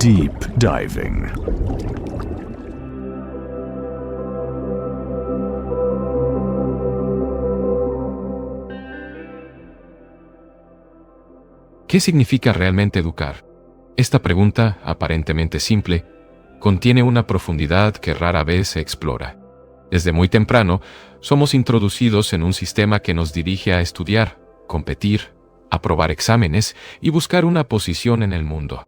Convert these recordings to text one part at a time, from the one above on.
Deep Diving. ¿Qué significa realmente educar? Esta pregunta, aparentemente simple, contiene una profundidad que rara vez se explora. Desde muy temprano, somos introducidos en un sistema que nos dirige a estudiar, competir, aprobar exámenes y buscar una posición en el mundo.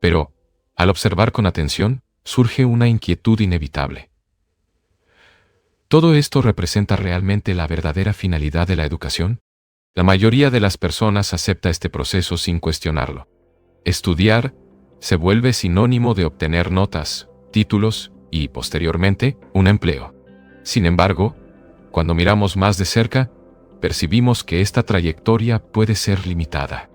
Pero, al observar con atención, surge una inquietud inevitable. ¿Todo esto representa realmente la verdadera finalidad de la educación? La mayoría de las personas acepta este proceso sin cuestionarlo. Estudiar se vuelve sinónimo de obtener notas, títulos y, posteriormente, un empleo. Sin embargo, cuando miramos más de cerca, percibimos que esta trayectoria puede ser limitada.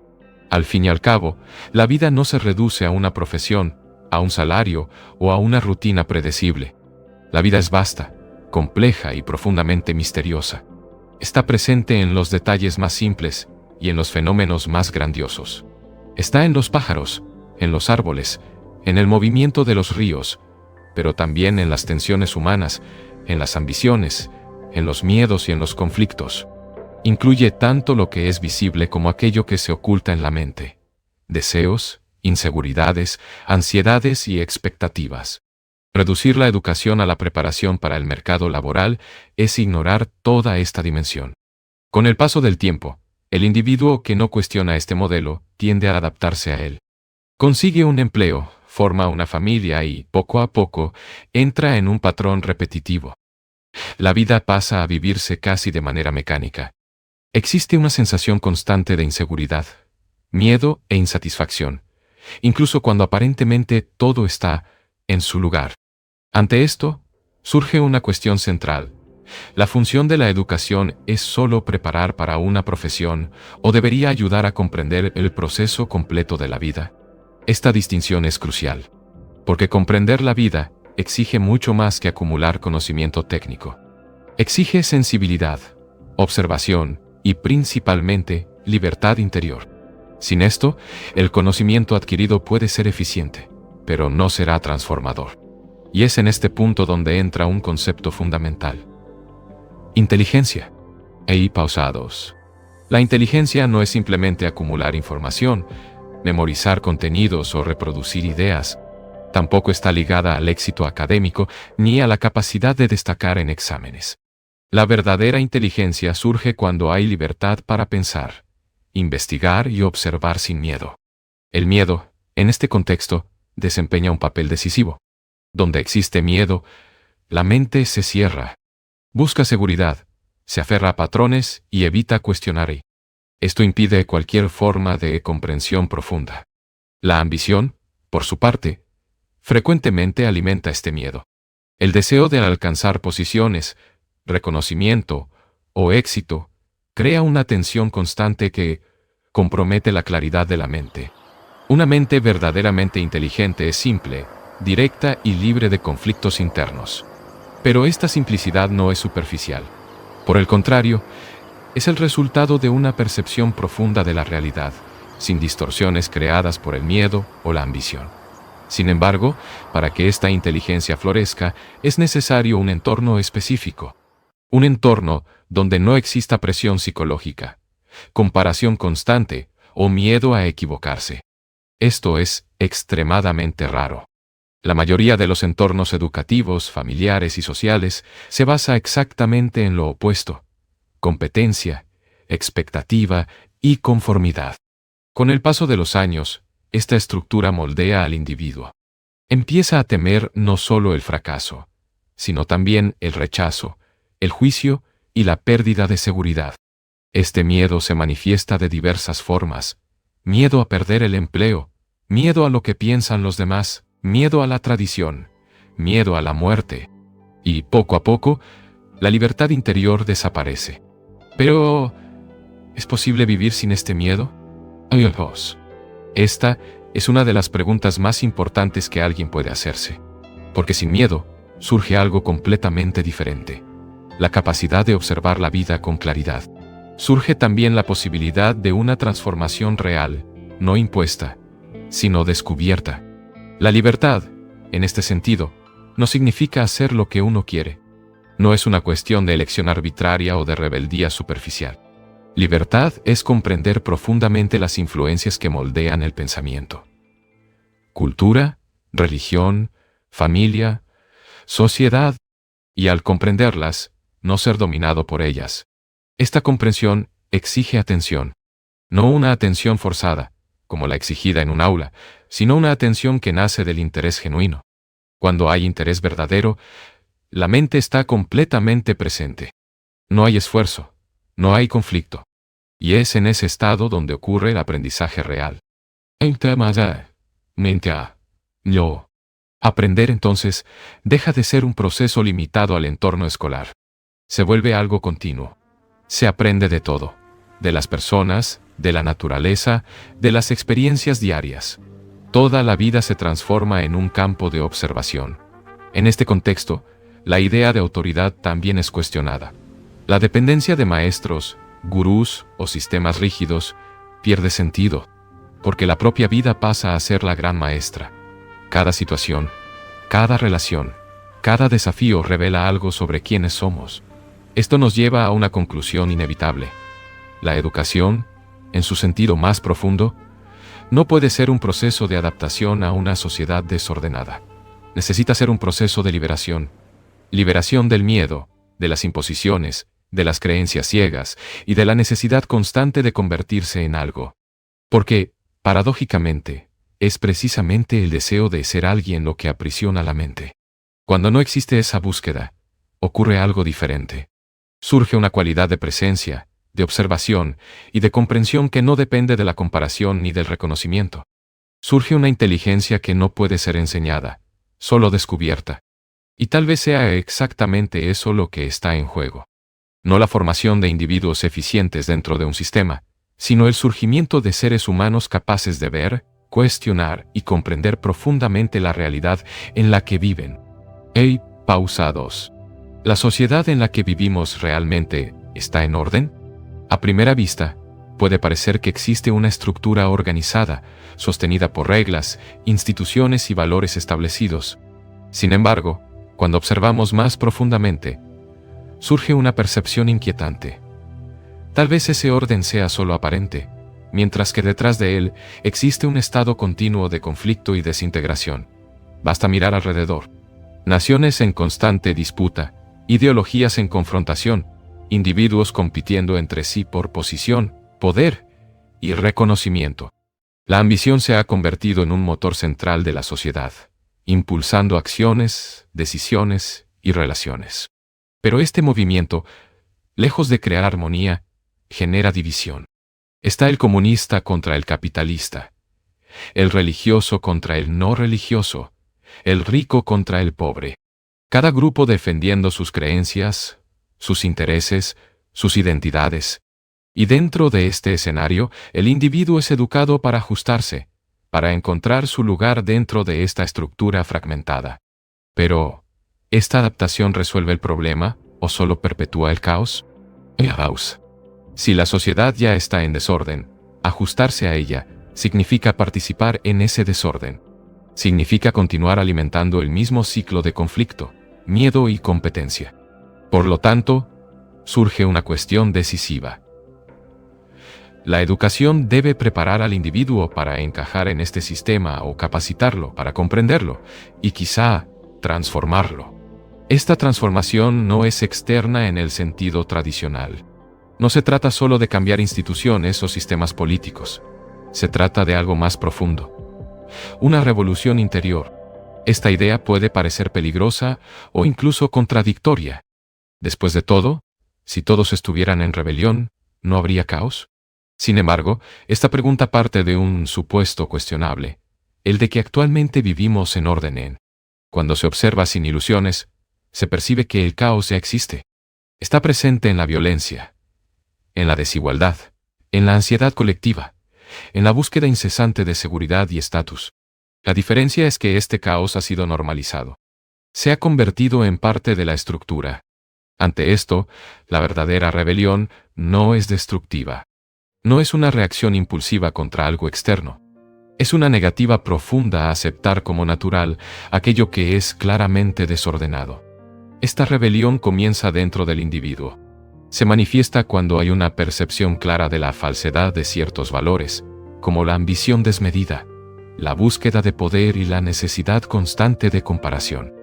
Al fin y al cabo, la vida no se reduce a una profesión, a un salario o a una rutina predecible. La vida es vasta, compleja y profundamente misteriosa. Está presente en los detalles más simples y en los fenómenos más grandiosos. Está en los pájaros, en los árboles, en el movimiento de los ríos, pero también en las tensiones humanas, en las ambiciones, en los miedos y en los conflictos. Incluye tanto lo que es visible como aquello que se oculta en la mente. Deseos, inseguridades, ansiedades y expectativas. Reducir la educación a la preparación para el mercado laboral es ignorar toda esta dimensión. Con el paso del tiempo, el individuo que no cuestiona este modelo tiende a adaptarse a él. Consigue un empleo, forma una familia y, poco a poco, entra en un patrón repetitivo. La vida pasa a vivirse casi de manera mecánica. Existe una sensación constante de inseguridad, miedo e insatisfacción, incluso cuando aparentemente todo está en su lugar. Ante esto, surge una cuestión central. ¿La función de la educación es solo preparar para una profesión o debería ayudar a comprender el proceso completo de la vida? Esta distinción es crucial, porque comprender la vida exige mucho más que acumular conocimiento técnico. Exige sensibilidad, observación y principalmente libertad interior. Sin esto, el conocimiento adquirido puede ser eficiente, pero no será transformador. Y es en este punto donde entra un concepto fundamental. Inteligencia. Pausados. La inteligencia no es simplemente acumular información, memorizar contenidos o reproducir ideas. Tampoco está ligada al éxito académico ni a la capacidad de destacar en exámenes. La verdadera inteligencia surge cuando hay libertad para pensar, investigar y observar sin miedo. El miedo, en este contexto, desempeña un papel decisivo. Donde existe miedo, la mente se cierra. Busca seguridad, se aferra a patrones y evita cuestionar. Esto impide cualquier forma de comprensión profunda. La ambición, por su parte, frecuentemente alimenta este miedo. El deseo de alcanzar posiciones, reconocimiento o éxito crea una tensión constante que compromete la claridad de la mente. Una mente verdaderamente inteligente es simple, directa y libre de conflictos internos. Pero esta simplicidad no es superficial. Por el contrario, es el resultado de una percepción profunda de la realidad, sin distorsiones creadas por el miedo o la ambición. Sin embargo, para que esta inteligencia florezca, es necesario un entorno específico. Un entorno donde no exista presión psicológica, comparación constante o miedo a equivocarse. Esto es extremadamente raro. La mayoría de los entornos educativos, familiares y sociales se basa exactamente en lo opuesto: competencia, expectativa y conformidad. Con el paso de los años, esta estructura moldea al individuo. Empieza a temer no solo el fracaso, sino también el rechazo, el juicio y la pérdida de seguridad. Este miedo se manifiesta de diversas formas: miedo a perder el empleo, miedo a lo que piensan los demás, miedo a la tradición, miedo a la muerte. Y poco a poco, la libertad interior desaparece. Pero, ¿es posible vivir sin este miedo? Esta es una de las preguntas más importantes que alguien puede hacerse. Porque sin miedo, surge algo completamente diferente: la capacidad de observar la vida con claridad. Surge también la posibilidad de una transformación real, no impuesta, sino descubierta. La libertad, en este sentido, no significa hacer lo que uno quiere. No es una cuestión de elección arbitraria o de rebeldía superficial. Libertad es comprender profundamente las influencias que moldean el pensamiento. Cultura, religión, familia, sociedad, y al comprenderlas, no ser dominado por ellas. Esta comprensión exige atención. No una atención forzada, como la exigida en un aula, sino una atención que nace del interés genuino. Cuando hay interés verdadero, la mente está completamente presente. No hay esfuerzo, no hay conflicto. Y es en ese estado donde ocurre el aprendizaje real. Aprender entonces deja de ser un proceso limitado al entorno escolar. Se vuelve algo continuo. Se aprende de todo, de las personas, de la naturaleza, de las experiencias diarias. Toda la vida se transforma en un campo de observación. En este contexto, la idea de autoridad también es cuestionada. La dependencia de maestros, gurús o sistemas rígidos pierde sentido, porque la propia vida pasa a ser la gran maestra. Cada situación, cada relación, cada desafío revela algo sobre quiénes somos. Esto nos lleva a una conclusión inevitable. La educación, en su sentido más profundo, no puede ser un proceso de adaptación a una sociedad desordenada. Necesita ser un proceso de liberación. Liberación del miedo, de las imposiciones, de las creencias ciegas y de la necesidad constante de convertirse en algo. Porque, paradójicamente, es precisamente el deseo de ser alguien lo que aprisiona la mente. Cuando no existe esa búsqueda, ocurre algo diferente. Surge una cualidad de presencia, de observación y de comprensión que no depende de la comparación ni del reconocimiento. Surge una inteligencia que no puede ser enseñada, solo descubierta. Y tal vez sea exactamente eso lo que está en juego. No la formación de individuos eficientes dentro de un sistema, sino el surgimiento de seres humanos capaces de ver, cuestionar y comprender profundamente la realidad en la que viven. Pausa 2. ¿La sociedad en la que vivimos realmente está en orden? A primera vista, puede parecer que existe una estructura organizada, sostenida por reglas, instituciones y valores establecidos. Sin embargo, cuando observamos más profundamente, surge una percepción inquietante. Tal vez ese orden sea solo aparente, mientras que detrás de él existe un estado continuo de conflicto y desintegración. Basta mirar alrededor. Naciones en constante disputa, ideologías en confrontación, individuos compitiendo entre sí por posición, poder y reconocimiento. La ambición se ha convertido en un motor central de la sociedad, impulsando acciones, decisiones y relaciones. Pero este movimiento, lejos de crear armonía, genera división. Está el comunista contra el capitalista, el religioso contra el no religioso, el rico contra el pobre. Cada grupo defendiendo sus creencias, sus intereses, sus identidades. Y dentro de este escenario, el individuo es educado para ajustarse, para encontrar su lugar dentro de esta estructura fragmentada. Pero, ¿esta adaptación resuelve el problema o solo perpetúa el caos? Si la sociedad ya está en desorden, ajustarse a ella significa participar en ese desorden. Significa continuar alimentando el mismo ciclo de conflicto, miedo y competencia. Por lo tanto, surge una cuestión decisiva. La educación debe preparar al individuo para encajar en este sistema o capacitarlo para comprenderlo y quizá transformarlo. Esta transformación no es externa en el sentido tradicional. No se trata solo de cambiar instituciones o sistemas políticos. Se trata de algo más profundo. Una revolución interior. Esta idea puede parecer peligrosa o incluso contradictoria. Después de todo, si todos estuvieran en rebelión, ¿no habría caos? Sin embargo, esta pregunta parte de un supuesto cuestionable, el de que actualmente vivimos en orden. Cuando se observa sin ilusiones, se percibe que el caos ya existe. Está presente en la violencia, en la desigualdad, en la ansiedad colectiva, en la búsqueda incesante de seguridad y estatus. La diferencia es que este caos ha sido normalizado. Se ha convertido en parte de la estructura. Ante esto, la verdadera rebelión no es destructiva. No es una reacción impulsiva contra algo externo. Es una negativa profunda a aceptar como natural aquello que es claramente desordenado. Esta rebelión comienza dentro del individuo. Se manifiesta cuando hay una percepción clara de la falsedad de ciertos valores, como la ambición desmedida, la búsqueda de poder y la necesidad constante de comparación.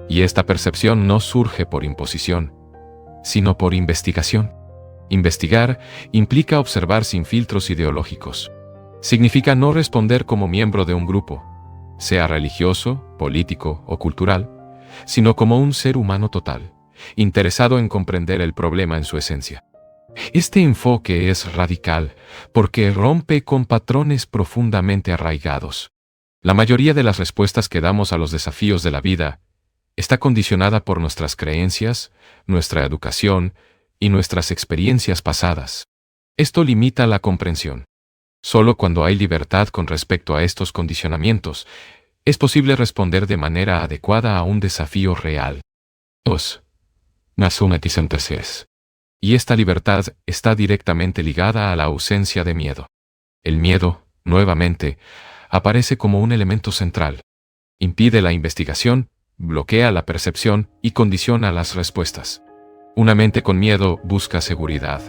Y esta percepción no surge por imposición, sino por investigación. Investigar implica observar sin filtros ideológicos. Significa no responder como miembro de un grupo, sea religioso, político o cultural, sino como un ser humano total, interesado en comprender el problema en su esencia. Este enfoque es radical porque rompe con patrones profundamente arraigados. La mayoría de las respuestas que damos a los desafíos de la vida está condicionada por nuestras creencias, nuestra educación y nuestras experiencias pasadas. Esto limita la comprensión. Solo cuando hay libertad con respecto a estos condicionamientos, es posible responder de manera adecuada a un desafío real. 2. Y esta libertad está directamente ligada a la ausencia de miedo. El miedo, nuevamente, aparece como un elemento central. Impide la investigación, bloquea la percepción y condiciona las respuestas. Una mente con miedo busca seguridad,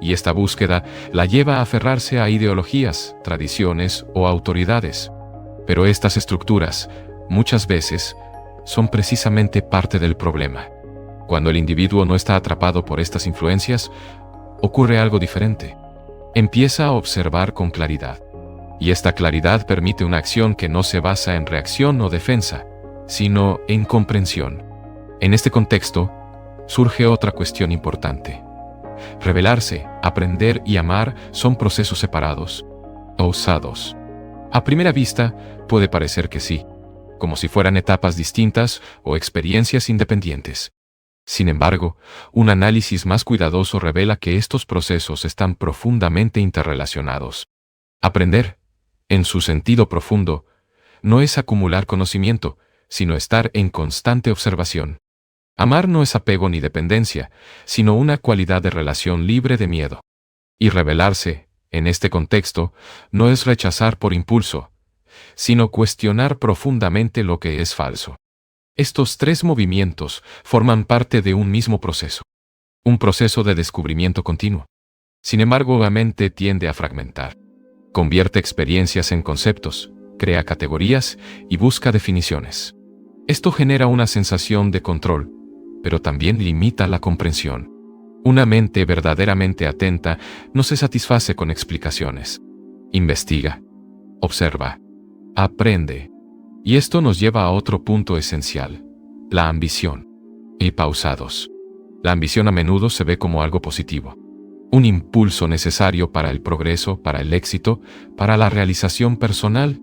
y esta búsqueda la lleva a aferrarse a ideologías, tradiciones o autoridades. Pero estas estructuras, muchas veces, son precisamente parte del problema. Cuando el individuo no está atrapado por estas influencias, ocurre algo diferente. Empieza a observar con claridad. Y esta claridad permite una acción que no se basa en reacción o defensa, sino en comprensión. En este contexto, surge otra cuestión importante. Revelarse, aprender y amar son procesos separados, osados. A primera vista, puede parecer que sí, como si fueran etapas distintas o experiencias independientes. Sin embargo, un análisis más cuidadoso revela que estos procesos están profundamente interrelacionados. Aprender, en su sentido profundo, no es acumular conocimiento, sino estar en constante observación. Amar no es apego ni dependencia, sino una cualidad de relación libre de miedo. Y revelarse, en este contexto, no es rechazar por impulso, sino cuestionar profundamente lo que es falso. Estos tres movimientos forman parte de un mismo proceso. Un proceso de descubrimiento continuo. Sin embargo, la mente tiende a fragmentar. Convierte experiencias en conceptos, crea categorías y busca definiciones. Esto genera una sensación de control, pero también limita la comprensión. Una mente verdaderamente atenta no se satisface con explicaciones. Investiga, observa, aprende. Y esto nos lleva a otro punto esencial, la ambición. Y pausados. La ambición a menudo se ve como algo positivo. Un impulso necesario para el progreso, para el éxito, para la realización personal.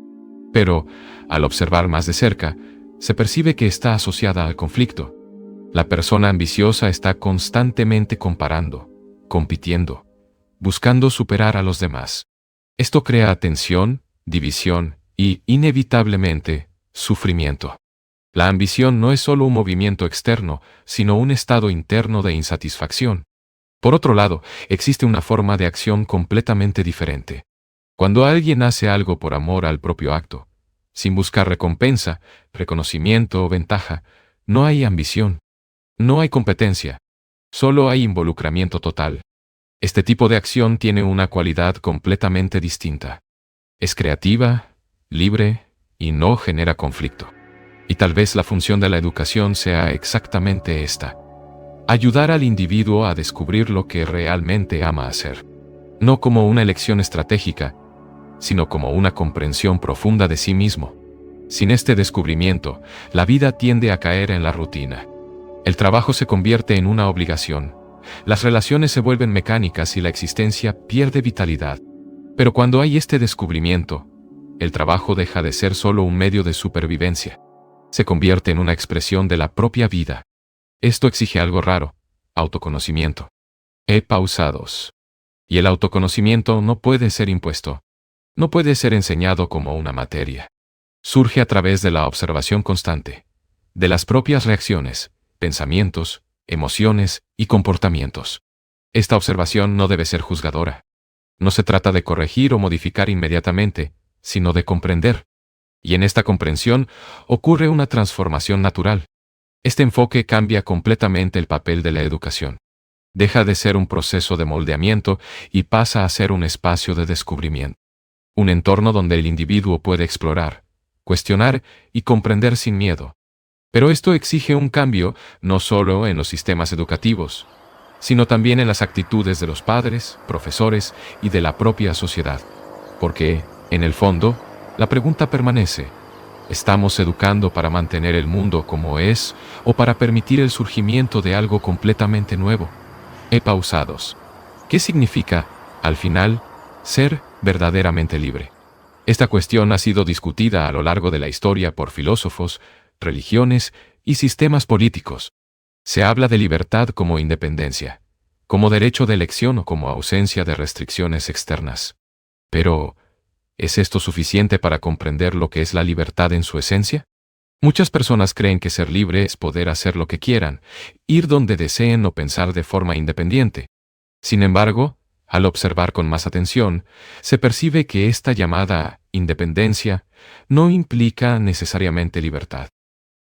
Pero, al observar más de cerca, se percibe que está asociada al conflicto. La persona ambiciosa está constantemente comparando, compitiendo, buscando superar a los demás. Esto crea tensión, división y, inevitablemente, sufrimiento. La ambición no es solo un movimiento externo, sino un estado interno de insatisfacción. Por otro lado, existe una forma de acción completamente diferente. Cuando alguien hace algo por amor al propio acto, sin buscar recompensa, reconocimiento o ventaja, no hay ambición. No hay competencia. Solo hay involucramiento total. Este tipo de acción tiene una cualidad completamente distinta. Es creativa, libre y no genera conflicto. Y tal vez la función de la educación sea exactamente esta: ayudar al individuo a descubrir lo que realmente ama hacer. No como una elección estratégica, sino como una comprensión profunda de sí mismo. Sin este descubrimiento, la vida tiende a caer en la rutina. El trabajo se convierte en una obligación. Las relaciones se vuelven mecánicas y la existencia pierde vitalidad. Pero cuando hay este descubrimiento, el trabajo deja de ser solo un medio de supervivencia. Se convierte en una expresión de la propia vida. Esto exige algo raro: autoconocimiento. Pausados. Y el autoconocimiento no puede ser impuesto. No puede ser enseñado como una materia. Surge a través de la observación constante, de las propias reacciones, pensamientos, emociones y comportamientos. Esta observación no debe ser juzgadora. No se trata de corregir o modificar inmediatamente, sino de comprender. Y en esta comprensión ocurre una transformación natural. Este enfoque cambia completamente el papel de la educación. Deja de ser un proceso de moldeamiento y pasa a ser un espacio de descubrimiento. Un entorno donde el individuo puede explorar, cuestionar y comprender sin miedo. Pero esto exige un cambio no solo en los sistemas educativos, sino también en las actitudes de los padres, profesores y de la propia sociedad. Porque, en el fondo, la pregunta permanece: ¿estamos educando para mantener el mundo como es o para permitir el surgimiento de algo completamente nuevo? Pausados. ¿Qué significa, al final, ser verdaderamente libre? Esta cuestión ha sido discutida a lo largo de la historia por filósofos, religiones y sistemas políticos. Se habla de libertad como independencia, como derecho de elección o como ausencia de restricciones externas. Pero, ¿es esto suficiente para comprender lo que es la libertad en su esencia? Muchas personas creen que ser libre es poder hacer lo que quieran, ir donde deseen o pensar de forma independiente. Sin embargo, al observar con más atención, se percibe que esta llamada independencia no implica necesariamente libertad.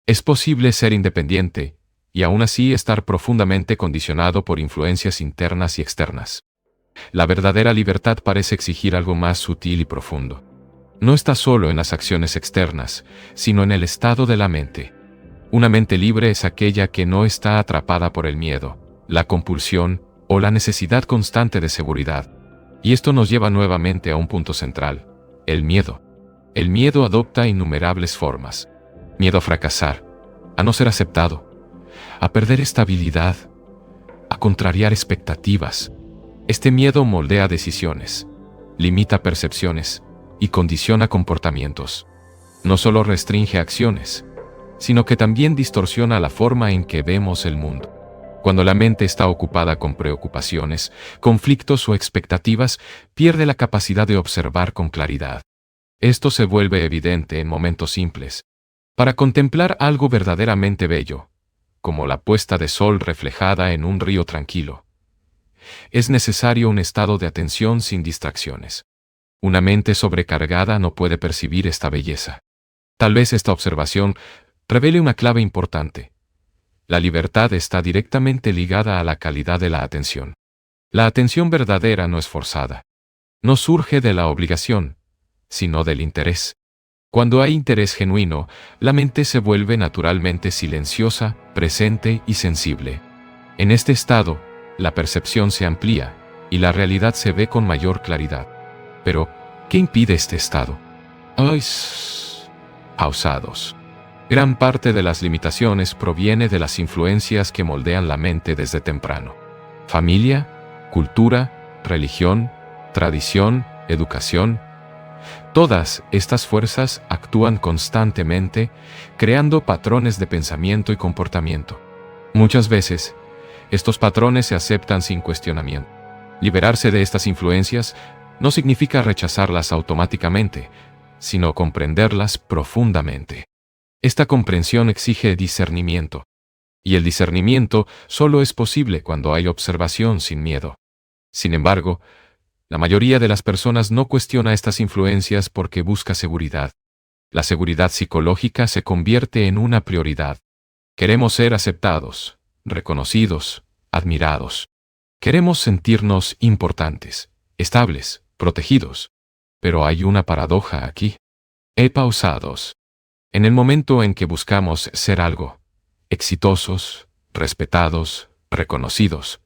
Es posible ser independiente y aún así estar profundamente condicionado por influencias internas y externas. La verdadera libertad parece exigir algo más sutil y profundo. No está solo en las acciones externas, sino en el estado de la mente. Una mente libre es aquella que no está atrapada por el miedo, la compulsión o la necesidad constante de seguridad. Y esto nos lleva nuevamente a un punto central: el miedo. El miedo adopta innumerables formas. Miedo a fracasar, a no ser aceptado, a perder estabilidad, a contrariar expectativas. Este miedo moldea decisiones, limita percepciones y condiciona comportamientos. No solo restringe acciones, sino que también distorsiona la forma en que vemos el mundo. Cuando la mente está ocupada con preocupaciones, conflictos o expectativas, pierde la capacidad de observar con claridad. Esto se vuelve evidente en momentos simples. Para contemplar algo verdaderamente bello, como la puesta de sol reflejada en un río tranquilo, es necesario un estado de atención sin distracciones. Una mente sobrecargada no puede percibir esta belleza. Tal vez esta observación revele una clave importante. La libertad está directamente ligada a la calidad de la atención. La atención verdadera no es forzada. No surge de la obligación, sino del interés. Cuando hay interés genuino, la mente se vuelve naturalmente silenciosa, presente y sensible. En este estado, la percepción se amplía y la realidad se ve con mayor claridad. Pero, ¿qué impide este estado? Pausados. Gran parte de las limitaciones proviene de las influencias que moldean la mente desde temprano. Familia, cultura, religión, tradición, educación. Todas estas fuerzas actúan constantemente, creando patrones de pensamiento y comportamiento. Muchas veces, estos patrones se aceptan sin cuestionamiento. Liberarse de estas influencias no significa rechazarlas automáticamente, sino comprenderlas profundamente. Esta comprensión exige discernimiento, y el discernimiento solo es posible cuando hay observación sin miedo. Sin embargo, la mayoría de las personas no cuestiona estas influencias porque busca seguridad. La seguridad psicológica se convierte en una prioridad. Queremos ser aceptados, reconocidos, admirados. Queremos sentirnos importantes, estables, protegidos. Pero hay una paradoja aquí. Pausados. En el momento en que buscamos ser algo, exitosos, respetados, reconocidos,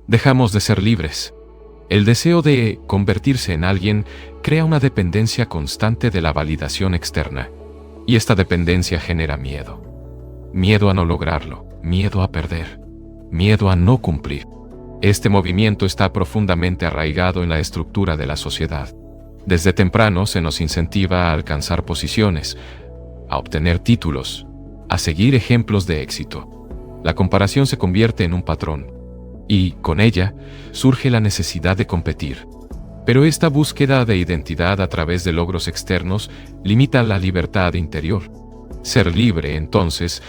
dejamos de ser libres. El deseo de convertirse en alguien crea una dependencia constante de la validación externa, y esta dependencia genera miedo. Miedo a no lograrlo, miedo a perder, miedo a no cumplir. Este movimiento está profundamente arraigado en la estructura de la sociedad. Desde temprano se nos incentiva a alcanzar posiciones, a obtener títulos, a seguir ejemplos de éxito. La comparación se convierte en un patrón, y, con ella, surge la necesidad de competir. Pero esta búsqueda de identidad a través de logros externos limita la libertad interior. Ser libre, entonces,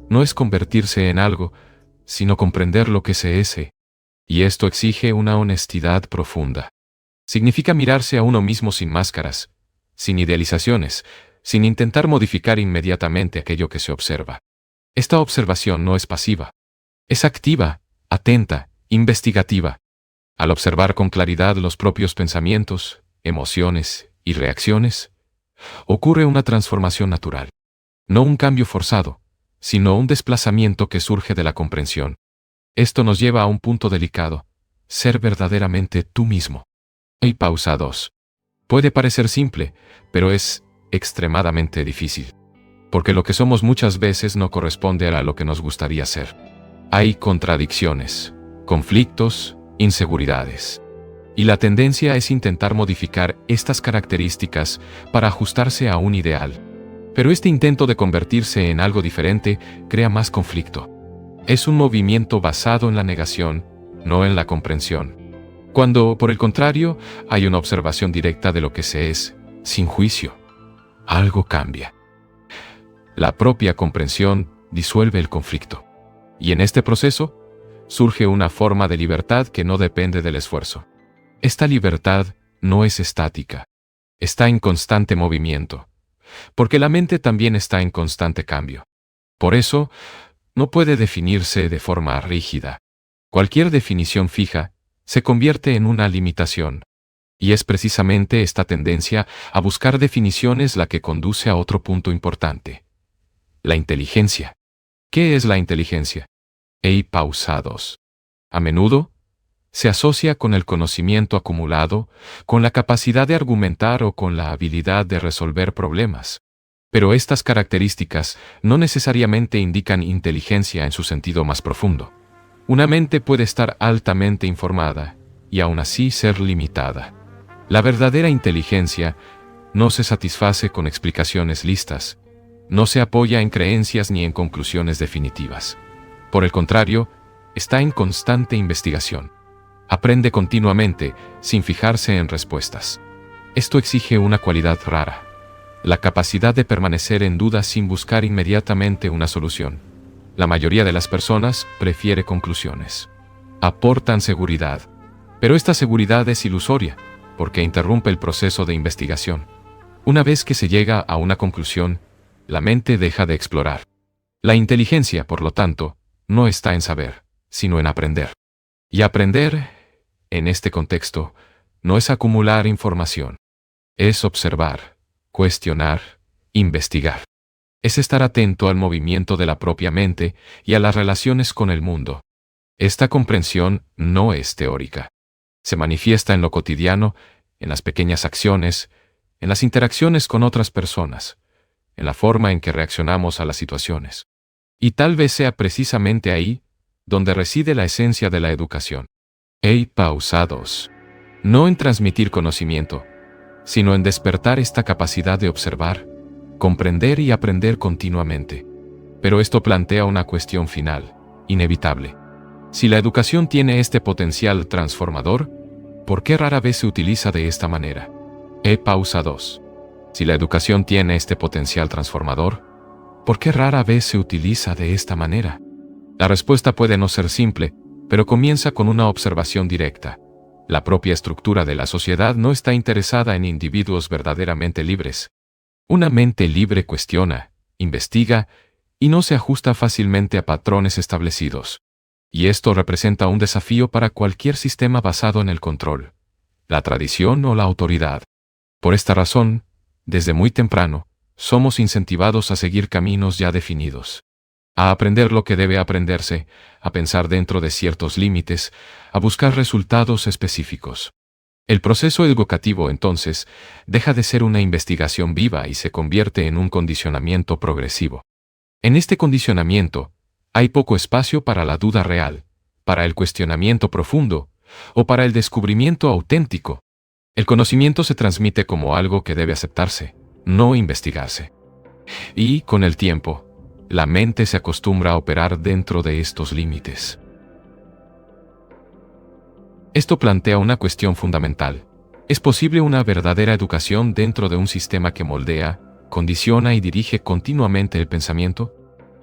no es convertirse en algo, sino comprender lo que se es. Y esto exige una honestidad profunda. Significa mirarse a uno mismo sin máscaras, sin idealizaciones, sin intentar modificar inmediatamente aquello que se observa. Esta observación no es pasiva. Es activa, atenta, investigativa. Al observar con claridad los propios pensamientos, emociones y reacciones, ocurre una transformación natural. No un cambio forzado, sino un desplazamiento que surge de la comprensión. Esto nos lleva a un punto delicado: ser verdaderamente tú mismo. Y pausa 2. Puede parecer simple, pero es extremadamente difícil. Porque lo que somos muchas veces no corresponde a lo que nos gustaría ser. Hay contradicciones, conflictos, inseguridades. Y la tendencia es intentar modificar estas características para ajustarse a un ideal. Pero este intento de convertirse en algo diferente crea más conflicto. Es un movimiento basado en la negación, no en la comprensión. Cuando, por el contrario, hay una observación directa de lo que se es, sin juicio, algo cambia. La propia comprensión disuelve el conflicto. Y en este proceso, surge una forma de libertad que no depende del esfuerzo. Esta libertad no es estática. Está en constante movimiento. Porque la mente también está en constante cambio. Por eso, no puede definirse de forma rígida. Cualquier definición fija se convierte en una limitación. Y es precisamente esta tendencia a buscar definiciones la que conduce a otro punto importante: la inteligencia. ¿Qué es la inteligencia? Pausa 2. A menudo se asocia con el conocimiento acumulado, con la capacidad de argumentar o con la habilidad de resolver problemas. Pero estas características no necesariamente indican inteligencia en su sentido más profundo. Una mente puede estar altamente informada y aún así ser limitada. La verdadera inteligencia no se satisface con explicaciones listas, no se apoya en creencias ni en conclusiones definitivas. Por el contrario, está en constante investigación. Aprende continuamente, sin fijarse en respuestas. Esto exige una cualidad rara: la capacidad de permanecer en duda sin buscar inmediatamente una solución. La mayoría de las personas prefiere conclusiones. Aportan seguridad. Pero esta seguridad es ilusoria, porque interrumpe el proceso de investigación. Una vez que se llega a una conclusión, la mente deja de explorar. La inteligencia, por lo tanto, no está en saber, sino en aprender. Y aprender, en este contexto, no es acumular información. Es observar, cuestionar, investigar. Es estar atento al movimiento de la propia mente y a las relaciones con el mundo. Esta comprensión no es teórica. Se manifiesta en lo cotidiano, en las pequeñas acciones, en las interacciones con otras personas, en la forma en que reaccionamos a las situaciones. Y tal vez sea precisamente ahí donde reside la esencia de la educación. Pausa 2. No en transmitir conocimiento, sino en despertar esta capacidad de observar, comprender y aprender continuamente. Pero esto plantea una cuestión final, inevitable. Si la educación tiene este potencial transformador, ¿por qué rara vez se utiliza de esta manera? Pausa 2. Si la educación tiene este potencial transformador, ¿por qué rara vez se utiliza de esta manera? La respuesta puede no ser simple, pero comienza con una observación directa. La propia estructura de la sociedad no está interesada en individuos verdaderamente libres. Una mente libre cuestiona, investiga y no se ajusta fácilmente a patrones establecidos. Y esto representa un desafío para cualquier sistema basado en el control, la tradición o la autoridad. Por esta razón, desde muy temprano, somos incentivados a seguir caminos ya definidos, a aprender lo que debe aprenderse, a pensar dentro de ciertos límites, a buscar resultados específicos. El proceso educativo, entonces, deja de ser una investigación viva y se convierte en un condicionamiento progresivo. En este condicionamiento, hay poco espacio para la duda real, para el cuestionamiento profundo o para el descubrimiento auténtico. El conocimiento se transmite como algo que debe aceptarse, no investigarse. Y, con el tiempo, la mente se acostumbra a operar dentro de estos límites. Esto plantea una cuestión fundamental. ¿Es posible una verdadera educación dentro de un sistema que moldea, condiciona y dirige continuamente el pensamiento?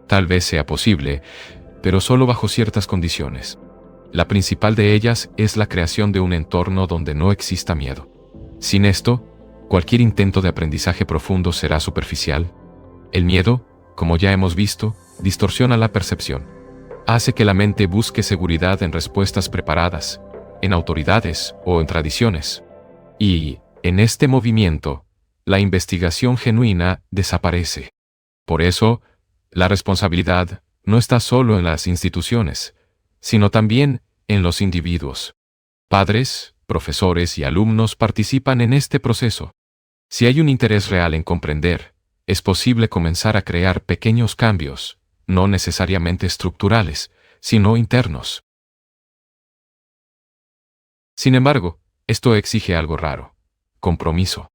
Tal vez sea posible, pero solo bajo ciertas condiciones. La principal de ellas es la creación de un entorno donde no exista miedo. Sin esto, cualquier intento de aprendizaje profundo será superficial. El miedo, como ya hemos visto, distorsiona la percepción. Hace que la mente busque seguridad en respuestas preparadas, en autoridades o en tradiciones. Y, en este movimiento, la investigación genuina desaparece. Por eso, la responsabilidad no está solo en las instituciones, sino también en los individuos. Padres, profesores y alumnos participan en este proceso. Si hay un interés real en comprender, es posible comenzar a crear pequeños cambios, no necesariamente estructurales, sino internos. Sin embargo, esto exige algo raro: compromiso.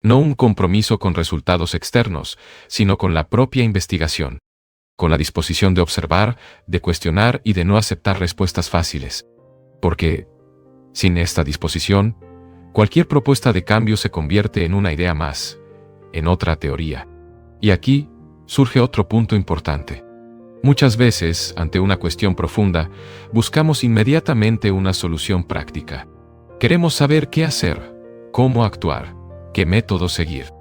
No un compromiso con resultados externos, sino con la propia investigación, con la disposición de observar, de cuestionar y de no aceptar respuestas fáciles. Porque, sin esta disposición, cualquier propuesta de cambio se convierte en una idea más, en otra teoría. Y aquí surge otro punto importante. Muchas veces, ante una cuestión profunda, buscamos inmediatamente una solución práctica. Queremos saber qué hacer, cómo actuar, qué método seguir.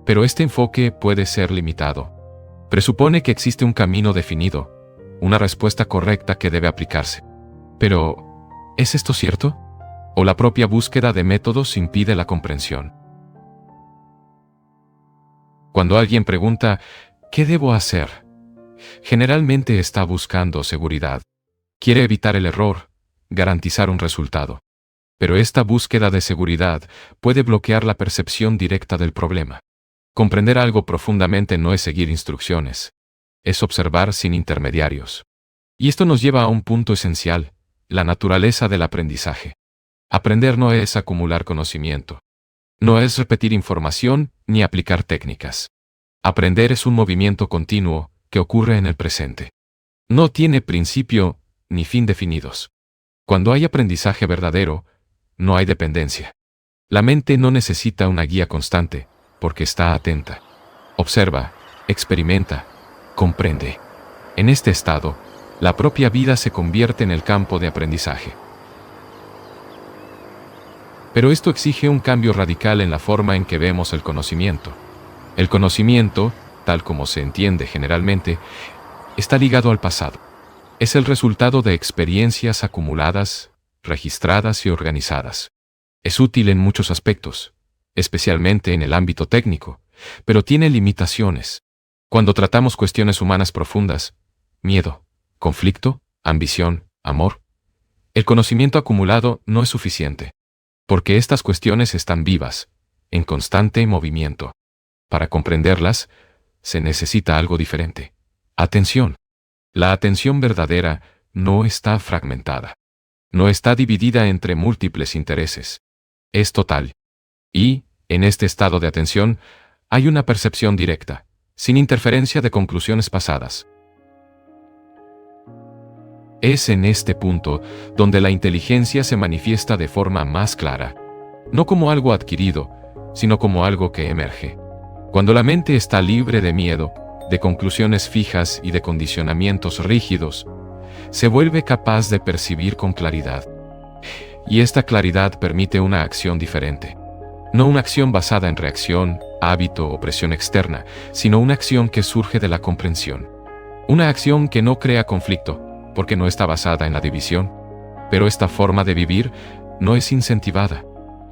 Pero este enfoque puede ser limitado. Presupone que existe un camino definido, una respuesta correcta que debe aplicarse. Pero, ¿es esto cierto? ¿O la propia búsqueda de métodos impide la comprensión? Cuando alguien pregunta, ¿qué debo hacer?, generalmente está buscando seguridad. Quiere evitar el error, garantizar un resultado. Pero esta búsqueda de seguridad puede bloquear la percepción directa del problema. Comprender algo profundamente no es seguir instrucciones, es observar sin intermediarios. Y esto nos lleva a un punto esencial: la naturaleza del aprendizaje. Aprender no es acumular conocimiento. No es repetir información ni aplicar técnicas. Aprender es un movimiento continuo que ocurre en el presente. No tiene principio ni fin definidos. Cuando hay aprendizaje verdadero, no hay dependencia. La mente no necesita una guía constante, porque está atenta. Observa, experimenta, comprende. En este estado, la propia vida se convierte en el campo de aprendizaje. Pero esto exige un cambio radical en la forma en que vemos el conocimiento. El conocimiento, tal como se entiende generalmente, está ligado al pasado. Es el resultado de experiencias acumuladas, registradas y organizadas. Es útil en muchos aspectos, especialmente en el ámbito técnico, pero tiene limitaciones. Cuando tratamos cuestiones humanas profundas, miedo, conflicto, ambición, amor, el conocimiento acumulado no es suficiente, porque estas cuestiones están vivas, en constante movimiento. Para comprenderlas, se necesita algo diferente: atención. La atención verdadera no está fragmentada. No está dividida entre múltiples intereses. Es total. Y, en este estado de atención, hay una percepción directa, sin interferencia de conclusiones pasadas. Es en este punto donde la inteligencia se manifiesta de forma más clara, no como algo adquirido, sino como algo que emerge. Cuando la mente está libre de miedo, de conclusiones fijas y de condicionamientos rígidos, se vuelve capaz de percibir con claridad. Y esta claridad permite una acción diferente. No una acción basada en reacción, hábito o presión externa, sino una acción que surge de la comprensión. Una acción que no crea conflicto, porque no está basada en la división. Pero esta forma de vivir no es incentivada.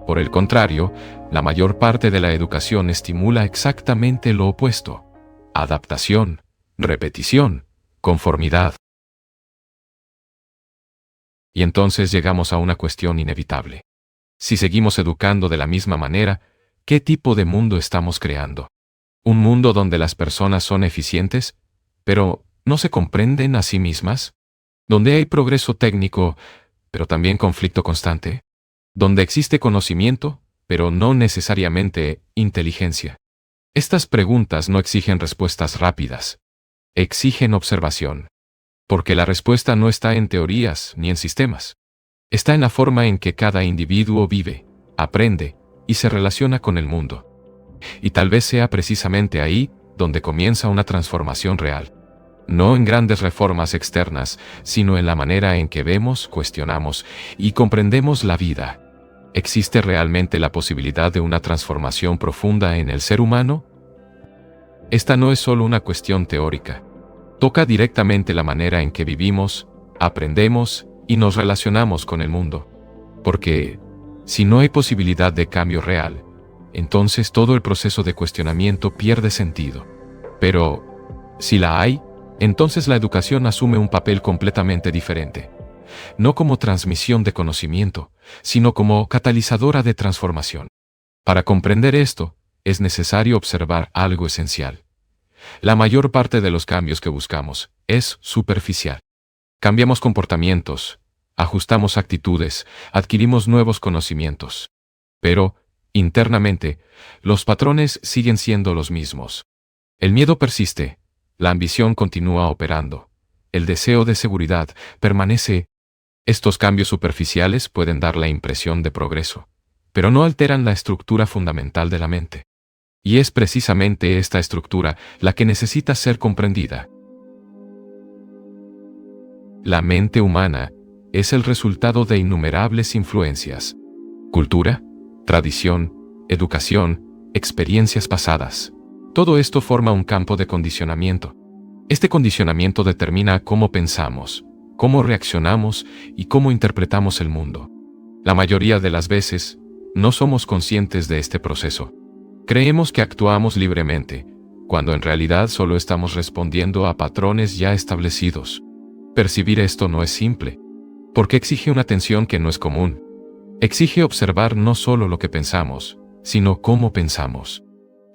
Por el contrario, la mayor parte de la educación estimula exactamente lo opuesto: adaptación, repetición, conformidad. Y entonces llegamos a una cuestión inevitable. Si seguimos educando de la misma manera, ¿qué tipo de mundo estamos creando? ¿Un mundo donde las personas son eficientes, pero no se comprenden a sí mismas? ¿Donde hay progreso técnico, pero también conflicto constante? ¿Donde existe conocimiento, pero no necesariamente inteligencia? Estas preguntas no exigen respuestas rápidas. Exigen observación. Porque la respuesta no está en teorías ni en sistemas. Está en la forma en que cada individuo vive, aprende y se relaciona con el mundo. Y tal vez sea precisamente ahí donde comienza una transformación real. No en grandes reformas externas, sino en la manera en que vemos, cuestionamos y comprendemos la vida. ¿Existe realmente la posibilidad de una transformación profunda en el ser humano? Esta no es solo una cuestión teórica. Toca directamente la manera en que vivimos, aprendemos y nos relacionamos con el mundo. Porque, si no hay posibilidad de cambio real, entonces todo el proceso de cuestionamiento pierde sentido. Pero, si la hay, entonces la educación asume un papel completamente diferente. No como transmisión de conocimiento, sino como catalizadora de transformación. Para comprender esto, es necesario observar algo esencial. La mayor parte de los cambios que buscamos es superficial. Cambiamos comportamientos, ajustamos actitudes, adquirimos nuevos conocimientos. Pero, internamente, los patrones siguen siendo los mismos. El miedo persiste, la ambición continúa operando, el deseo de seguridad permanece. Estos cambios superficiales pueden dar la impresión de progreso, pero no alteran la estructura fundamental de la mente. Y es precisamente esta estructura la que necesita ser comprendida. La mente humana es el resultado de innumerables influencias: cultura, tradición, educación, experiencias pasadas. Todo esto forma un campo de condicionamiento. Este condicionamiento determina cómo pensamos, cómo reaccionamos y cómo interpretamos el mundo. La mayoría de las veces, no somos conscientes de este proceso. Creemos que actuamos libremente, cuando en realidad solo estamos respondiendo a patrones ya establecidos. Percibir esto no es simple, porque exige una atención que no es común. Exige observar no solo lo que pensamos, sino cómo pensamos.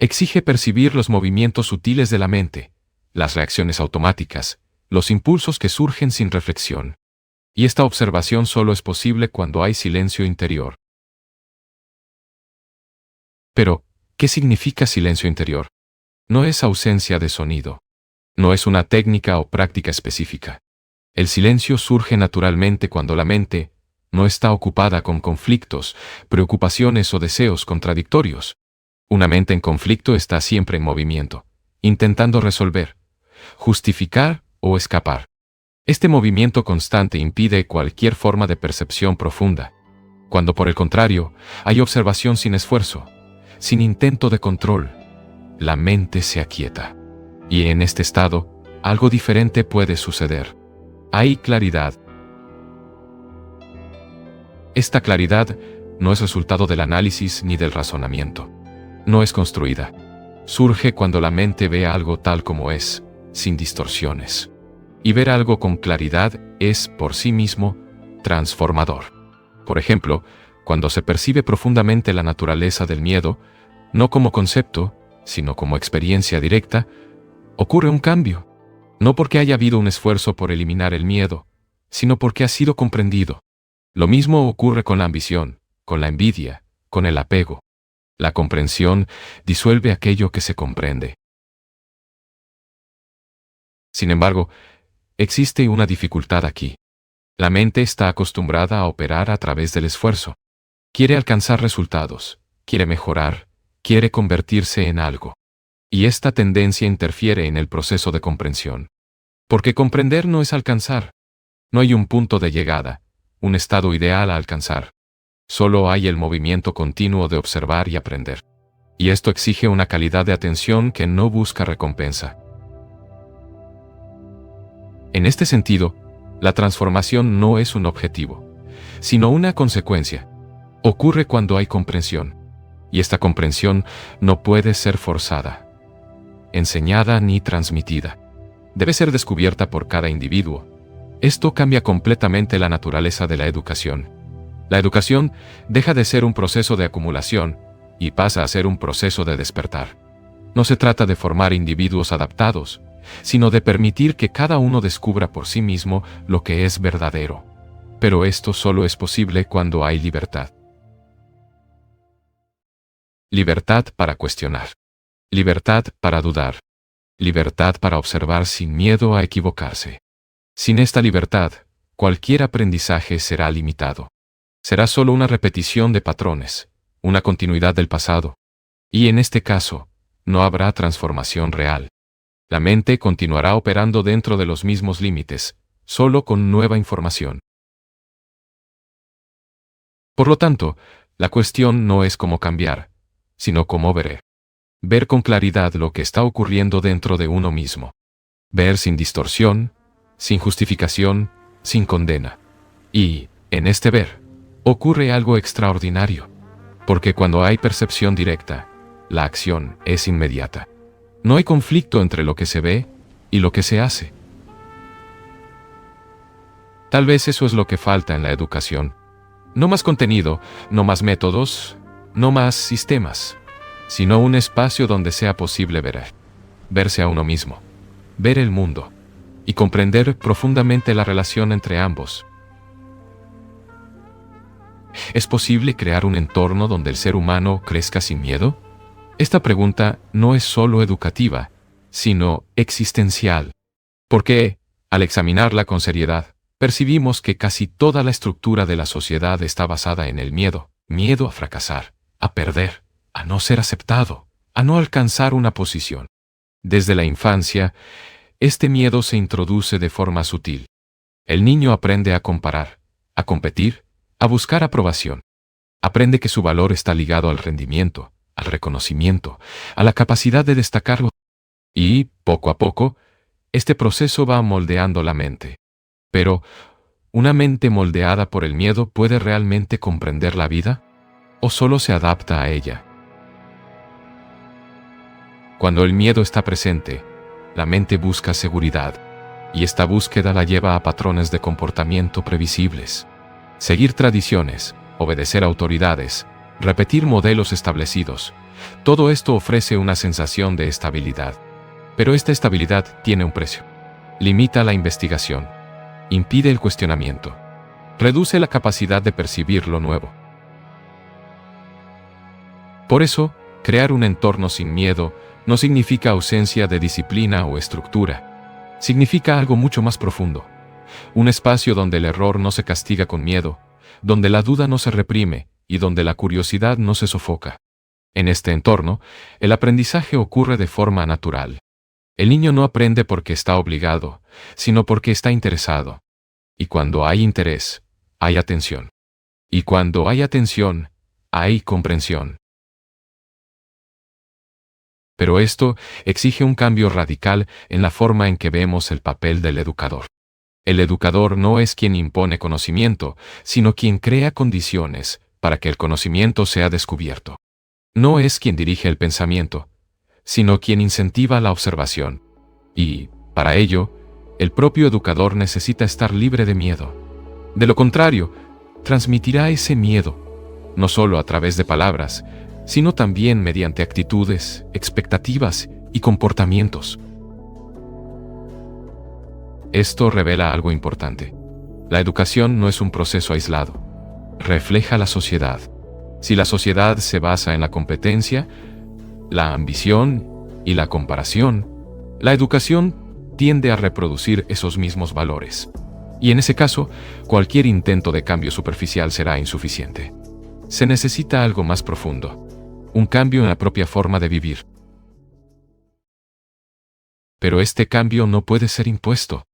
Exige percibir los movimientos sutiles de la mente, las reacciones automáticas, los impulsos que surgen sin reflexión. Y esta observación solo es posible cuando hay silencio interior. Pero, ¿qué significa silencio interior? No es ausencia de sonido. No es una técnica o práctica específica. El silencio surge naturalmente cuando la mente no está ocupada con conflictos, preocupaciones o deseos contradictorios. Una mente en conflicto está siempre en movimiento, intentando resolver, justificar o escapar. Este movimiento constante impide cualquier forma de percepción profunda, cuando por el contrario, hay observación sin esfuerzo, sin intento de control. La mente se aquieta. Y en este estado, algo diferente puede suceder. Hay claridad. Esta claridad no es resultado del análisis ni del razonamiento. No es construida. Surge cuando la mente ve algo tal como es, sin distorsiones. Y ver algo con claridad es, por sí mismo, transformador. Por ejemplo, cuando se percibe profundamente la naturaleza del miedo, no como concepto, sino como experiencia directa, ocurre un cambio. No porque haya habido un esfuerzo por eliminar el miedo, sino porque ha sido comprendido. Lo mismo ocurre con la ambición, con la envidia, con el apego. La comprensión disuelve aquello que se comprende. Sin embargo, existe una dificultad aquí. La mente está acostumbrada a operar a través del esfuerzo. Quiere alcanzar resultados, quiere mejorar, quiere convertirse en algo. Y esta tendencia interfiere en el proceso de comprensión. Porque comprender no es alcanzar. No hay un punto de llegada, un estado ideal a alcanzar. Solo hay el movimiento continuo de observar y aprender. Y esto exige una calidad de atención que no busca recompensa. En este sentido, la transformación no es un objetivo, sino una consecuencia. Ocurre cuando hay comprensión. Y esta comprensión no puede ser forzada, enseñada ni transmitida. Debe ser descubierta por cada individuo. Esto cambia completamente la naturaleza de la educación. La educación deja de ser un proceso de acumulación y pasa a ser un proceso de despertar. No se trata de formar individuos adaptados, sino de permitir que cada uno descubra por sí mismo lo que es verdadero. Pero esto solo es posible cuando hay libertad. Libertad para cuestionar. Libertad para dudar. Libertad para observar sin miedo a equivocarse. Sin esta libertad, cualquier aprendizaje será limitado. Será solo una repetición de patrones, una continuidad del pasado. Y en este caso, no habrá transformación real. La mente continuará operando dentro de los mismos límites, solo con nueva información. Por lo tanto, la cuestión no es cómo cambiar, sino cómo ver. Ver con claridad lo que está ocurriendo dentro de uno mismo. Ver sin distorsión, sin justificación, sin condena. Y, en este ver, ocurre algo extraordinario. Porque cuando hay percepción directa, la acción es inmediata. No hay conflicto entre lo que se ve y lo que se hace. Tal vez eso es lo que falta en la educación. No más contenido, no más métodos, no más sistemas, sino un espacio donde sea posible verse a uno mismo, ver el mundo y comprender profundamente la relación entre ambos. ¿Es posible crear un entorno donde el ser humano crezca sin miedo? Esta pregunta no es solo educativa, sino existencial. Porque, al examinarla con seriedad, percibimos que casi toda la estructura de la sociedad está basada en el miedo. Miedo a fracasar, a perder, a no ser aceptado, a no alcanzar una posición. Desde la infancia, este miedo se introduce de forma sutil. El niño aprende a comparar, a competir, a buscar aprobación. Aprende que su valor está ligado al rendimiento, al reconocimiento, a la capacidad de destacar. Y, poco a poco, este proceso va moldeando la mente. Pero, ¿una mente moldeada por el miedo puede realmente comprender la vida? ¿O solo se adapta a ella? Cuando el miedo está presente, la mente busca seguridad, y esta búsqueda la lleva a patrones de comportamiento previsibles. Seguir tradiciones, obedecer autoridades, repetir modelos establecidos, todo esto ofrece una sensación de estabilidad. Pero esta estabilidad tiene un precio. Limita la investigación, impide el cuestionamiento, reduce la capacidad de percibir lo nuevo. Por eso, crear un entorno sin miedo no significa ausencia de disciplina o estructura. Significa algo mucho más profundo. Un espacio donde el error no se castiga con miedo, donde la duda no se reprime y donde la curiosidad no se sofoca. En este entorno, el aprendizaje ocurre de forma natural. El niño no aprende porque está obligado, sino porque está interesado. Y cuando hay interés, hay atención. Y cuando hay atención, hay comprensión. Pero esto exige un cambio radical en la forma en que vemos el papel del educador. El educador no es quien impone conocimiento, sino quien crea condiciones para que el conocimiento sea descubierto. No es quien dirige el pensamiento, sino quien incentiva la observación. Y, para ello, el propio educador necesita estar libre de miedo. De lo contrario, transmitirá ese miedo, no solo a través de palabras, sino también mediante actitudes, expectativas y comportamientos. Esto revela algo importante. La educación no es un proceso aislado. Refleja la sociedad. Si la sociedad se basa en la competencia, la ambición y la comparación, la educación tiende a reproducir esos mismos valores. Y en ese caso, cualquier intento de cambio superficial será insuficiente. Se necesita algo más profundo. Un cambio en la propia forma de vivir. Pero este cambio no puede ser impuesto.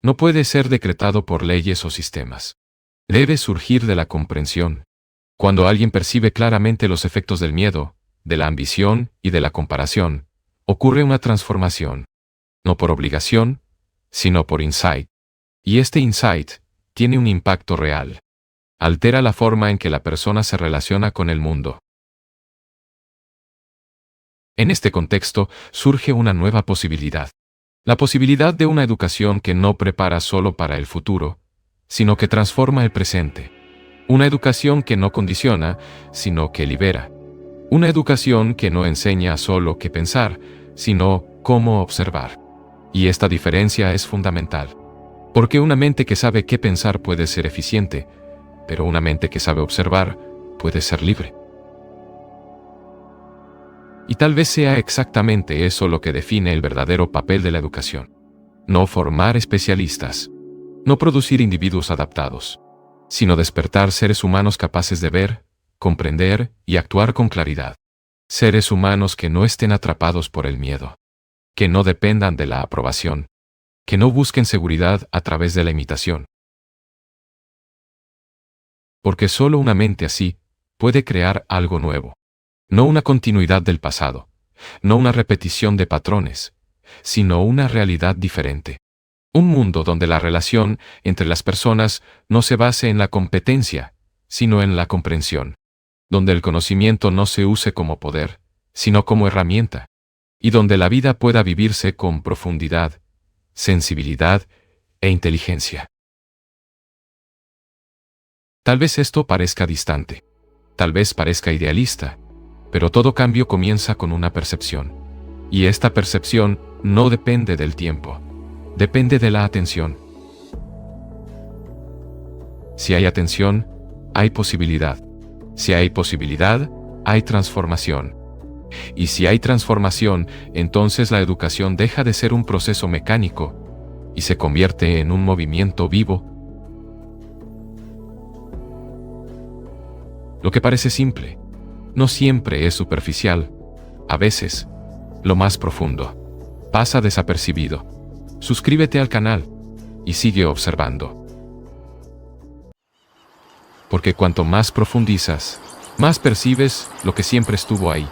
No puede ser decretado por leyes o sistemas. Debe surgir de la comprensión. Cuando alguien percibe claramente los efectos del miedo, de la ambición y de la comparación, ocurre una transformación. No por obligación, sino por insight. Y este insight tiene un impacto real. Altera la forma en que la persona se relaciona con el mundo. En este contexto surge una nueva posibilidad. La posibilidad de una educación que no prepara solo para el futuro, sino que transforma el presente. Una educación que no condiciona, sino que libera. Una educación que no enseña solo qué pensar, sino cómo observar. Y esta diferencia es fundamental. Porque una mente que sabe qué pensar puede ser eficiente, pero una mente que sabe observar puede ser libre. Y tal vez sea exactamente eso lo que define el verdadero papel de la educación. No formar especialistas. No producir individuos adaptados, sino despertar seres humanos capaces de ver, comprender y actuar con claridad. Seres humanos que no estén atrapados por el miedo. que no dependan de la aprobación, que no busquen seguridad a través de la imitación. Porque solo una mente así puede crear algo nuevo. No una continuidad del pasado, no una repetición de patrones, sino una realidad diferente. Un mundo donde la relación entre las personas no se base en la competencia, sino en la comprensión. Donde el conocimiento no se use como poder, sino como herramienta. Y donde la vida pueda vivirse con profundidad, sensibilidad e inteligencia. Tal vez esto parezca distante, tal vez parezca idealista, pero todo cambio comienza con una percepción. Y esta percepción no depende del tiempo, depende de la atención. Si hay atención, hay posibilidad. Si hay posibilidad, hay transformación. Y si hay transformación, entonces la educación deja de ser un proceso mecánico y se convierte en un movimiento vivo. Lo que parece simple, no siempre es superficial. A veces, lo más profundo pasa desapercibido. Suscríbete al canal y sigue observando. Porque cuanto más profundizas, más percibes lo que siempre estuvo ahí.